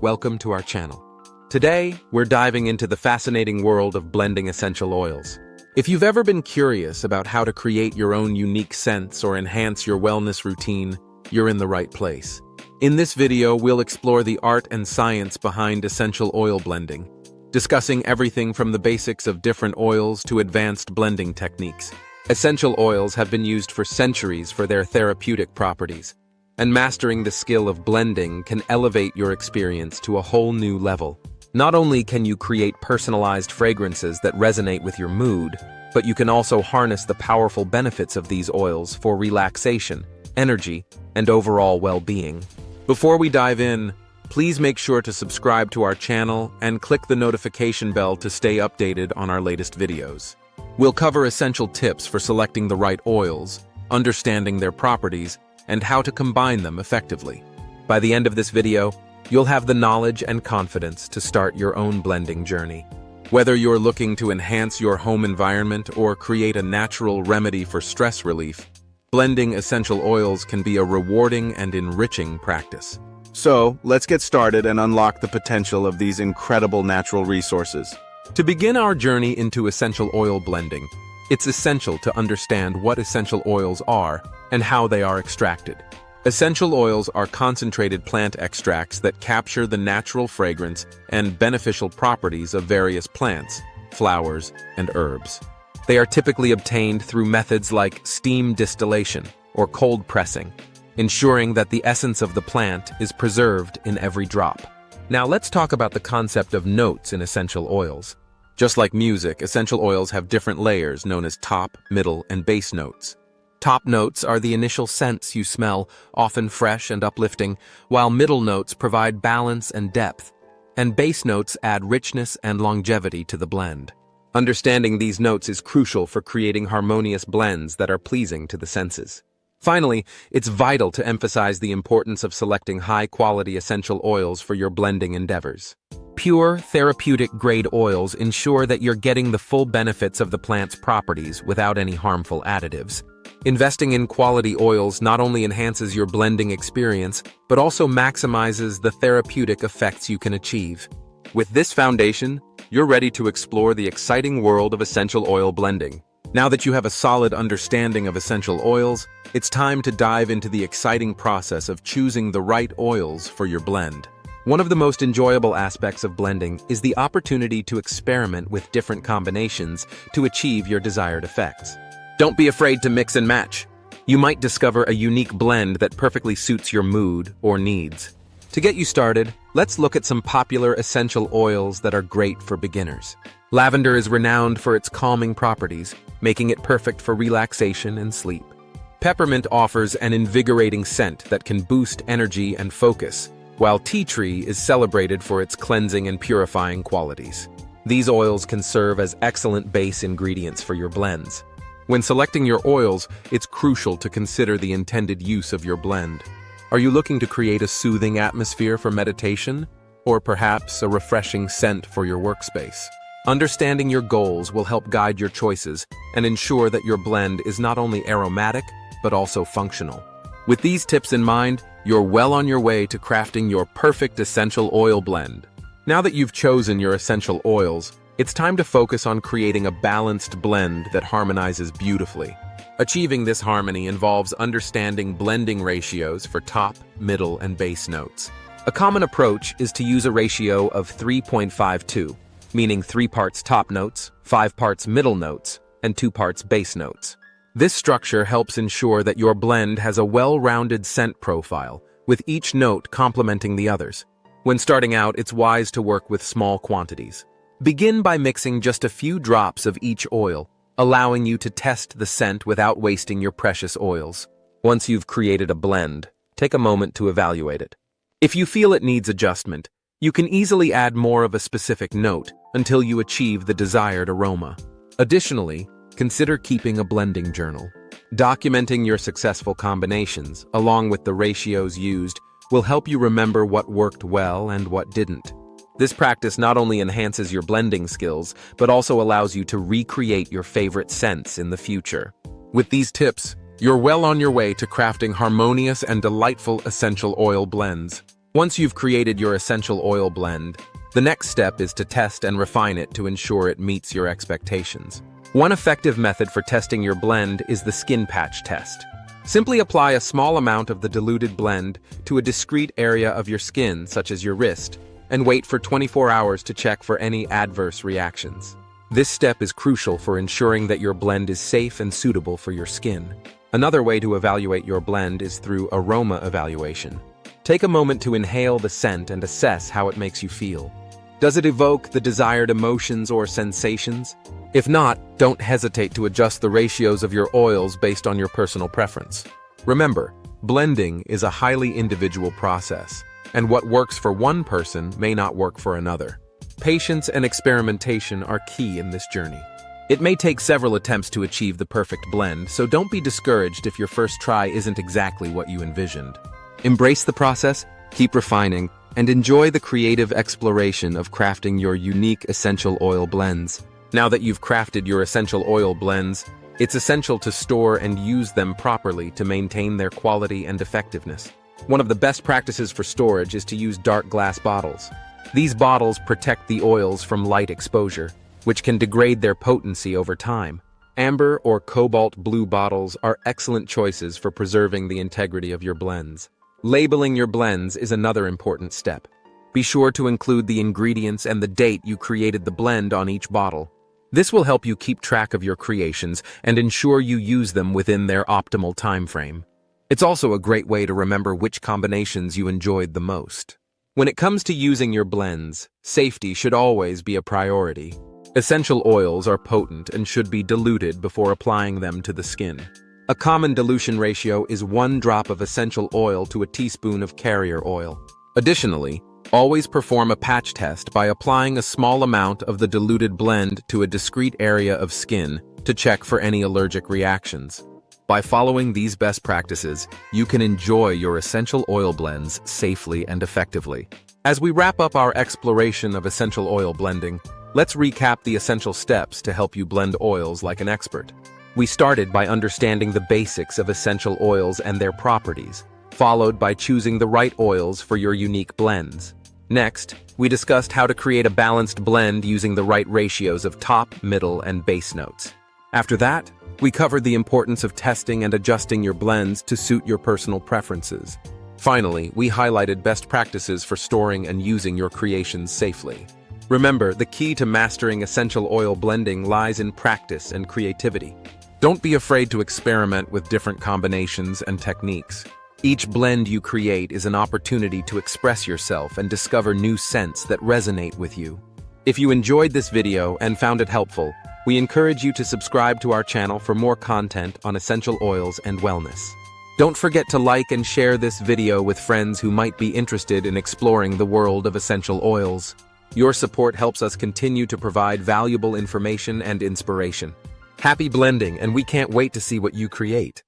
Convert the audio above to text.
welcome to our channel. Today, we're diving into the fascinating world of blending essential oils. If you've ever been curious about how to create your own unique scents or enhance your wellness routine, you're in the right place. In this video, we'll explore the art and science behind essential oil blending, discussing everything from the basics of different oils to advanced blending techniques. Essential oils have been used for centuries for their therapeutic properties, and mastering the skill of blending can elevate your experience to a whole new level. Not only can you create personalized fragrances that resonate with your mood, but you can also harness the powerful benefits of these oils for relaxation, energy, and overall well-being. Before we dive in, please make sure to subscribe to our channel and click the notification bell to stay updated on our latest videos. We'll cover essential tips for selecting the right oils, understanding their properties, and how to combine them effectively. By the end of this video, you'll have the knowledge and confidence to start your own blending journey. Whether you're looking to enhance your home environment or create a natural remedy for stress relief, blending essential oils can be a rewarding and enriching practice. So, let's get started and unlock the potential of these incredible natural resources. To begin our journey into essential oil blending, it's essential to understand what essential oils are and how they are extracted. Essential oils are concentrated plant extracts that capture the natural fragrance and beneficial properties of various plants, flowers, and herbs. They are typically obtained through methods like steam distillation or cold pressing, ensuring that the essence of the plant is preserved in every drop. Now let's talk about the concept of notes in essential oils. Just like music, essential oils have different layers known as top, middle, and base notes. Top notes are the initial scents you smell, often fresh and uplifting, while middle notes provide balance and depth, and base notes add richness and longevity to the blend. Understanding these notes is crucial for creating harmonious blends that are pleasing to the senses. Finally, it's vital to emphasize the importance of selecting high-quality essential oils for your blending endeavors. Pure, therapeutic-grade oils ensure that you're getting the full benefits of the plant's properties without any harmful additives. Investing in quality oils not only enhances your blending experience, but also maximizes the therapeutic effects you can achieve. With this foundation, you're ready to explore the exciting world of essential oil blending. Now that you have a solid understanding of essential oils, it's time to dive into the exciting process of choosing the right oils for your blend. One of the most enjoyable aspects of blending is the opportunity to experiment with different combinations to achieve your desired effects. Don't be afraid to mix and match. You might discover a unique blend that perfectly suits your mood or needs. To get you started, let's look at some popular essential oils that are great for beginners. Lavender is renowned for its calming properties, making it perfect for relaxation and sleep. Peppermint offers an invigorating scent that can boost energy and focus, while tea tree is celebrated for its cleansing and purifying qualities. These oils can serve as excellent base ingredients for your blends. When selecting your oils, it's crucial to consider the intended use of your blend. Are you looking to create a soothing atmosphere for meditation, or perhaps a refreshing scent for your workspace? Understanding your goals will help guide your choices and ensure that your blend is not only aromatic, but also functional. With these tips in mind, you're well on your way to crafting your perfect essential oil blend. Now that you've chosen your essential oils, it's time to focus on creating a balanced blend that harmonizes beautifully. Achieving this harmony involves understanding blending ratios for top, middle, and base notes. A common approach is to use a ratio of 3.52, meaning 3 parts top notes, 5 parts middle notes, and 2 parts base notes. This structure helps ensure that your blend has a well-rounded scent profile, with each note complementing the others. When starting out, it's wise to work with small quantities. Begin by mixing just a few drops of each oil, allowing you to test the scent without wasting your precious oils. Once you've created a blend, take a moment to evaluate it. If you feel it needs adjustment, you can easily add more of a specific note until you achieve the desired aroma. Additionally, consider keeping a blending journal. Documenting your successful combinations, along with the ratios used, will help you remember what worked well and what didn't. This practice not only enhances your blending skills, but also allows you to recreate your favorite scents in the future. With these tips, you're well on your way to crafting harmonious and delightful essential oil blends. Once you've created your essential oil blend, the next step is to test and refine it to ensure it meets your expectations. One effective method for testing your blend is the skin patch test. Simply apply a small amount of the diluted blend to a discrete area of your skin, such as your wrist, and wait for 24 hours to check for any adverse reactions. This step is crucial for ensuring that your blend is safe and suitable for your skin. Another way to evaluate your blend is through aroma evaluation. Take a moment to inhale the scent and assess how it makes you feel. Does it evoke the desired emotions or sensations? If not, don't hesitate to adjust the ratios of your oils based on your personal preference. Remember, blending is a highly individual process, and what works for one person may not work for another. Patience and experimentation are key in this journey. It may take several attempts to achieve the perfect blend, so don't be discouraged if your first try isn't exactly what you envisioned. Embrace the process, keep refining, and enjoy the creative exploration of crafting your unique essential oil blends. Now that you've crafted your essential oil blends, it's essential to store and use them properly to maintain their quality and effectiveness. One of the best practices for storage is to use dark glass bottles. These bottles protect the oils from light exposure, which can degrade their potency over time. Amber or cobalt blue bottles are excellent choices for preserving the integrity of your blends. Labeling your blends is another important step. Be sure to include the ingredients and the date you created the blend on each bottle. This will help you keep track of your creations and ensure you use them within their optimal time frame. It's also a great way to remember which combinations you enjoyed the most. When it comes to using your blends, safety should always be a priority. Essential oils are potent and should be diluted before applying them to the skin. A common dilution ratio is 1 drop of essential oil to a teaspoon of carrier oil. Additionally, always perform a patch test by applying a small amount of the diluted blend to a discrete area of skin to check for any allergic reactions. By following these best practices, you can enjoy your essential oil blends safely and effectively. As we wrap up our exploration of essential oil blending, let's recap the essential steps to help you blend oils like an expert. We started by understanding the basics of essential oils and their properties, followed by choosing the right oils for your unique blends. Next, we discussed how to create a balanced blend using the right ratios of top, middle, and base notes. After that, we covered the importance of testing and adjusting your blends to suit your personal preferences. Finally, we highlighted best practices for storing and using your creations safely. Remember, the key to mastering essential oil blending lies in practice and creativity. Don't be afraid to experiment with different combinations and techniques. Each blend you create is an opportunity to express yourself and discover new scents that resonate with you. If you enjoyed this video and found it helpful, we encourage you to subscribe to our channel for more content on essential oils and wellness. Don't forget to like and share this video with friends who might be interested in exploring the world of essential oils. Your support helps us continue to provide valuable information and inspiration. Happy blending, and we can't wait to see what you create.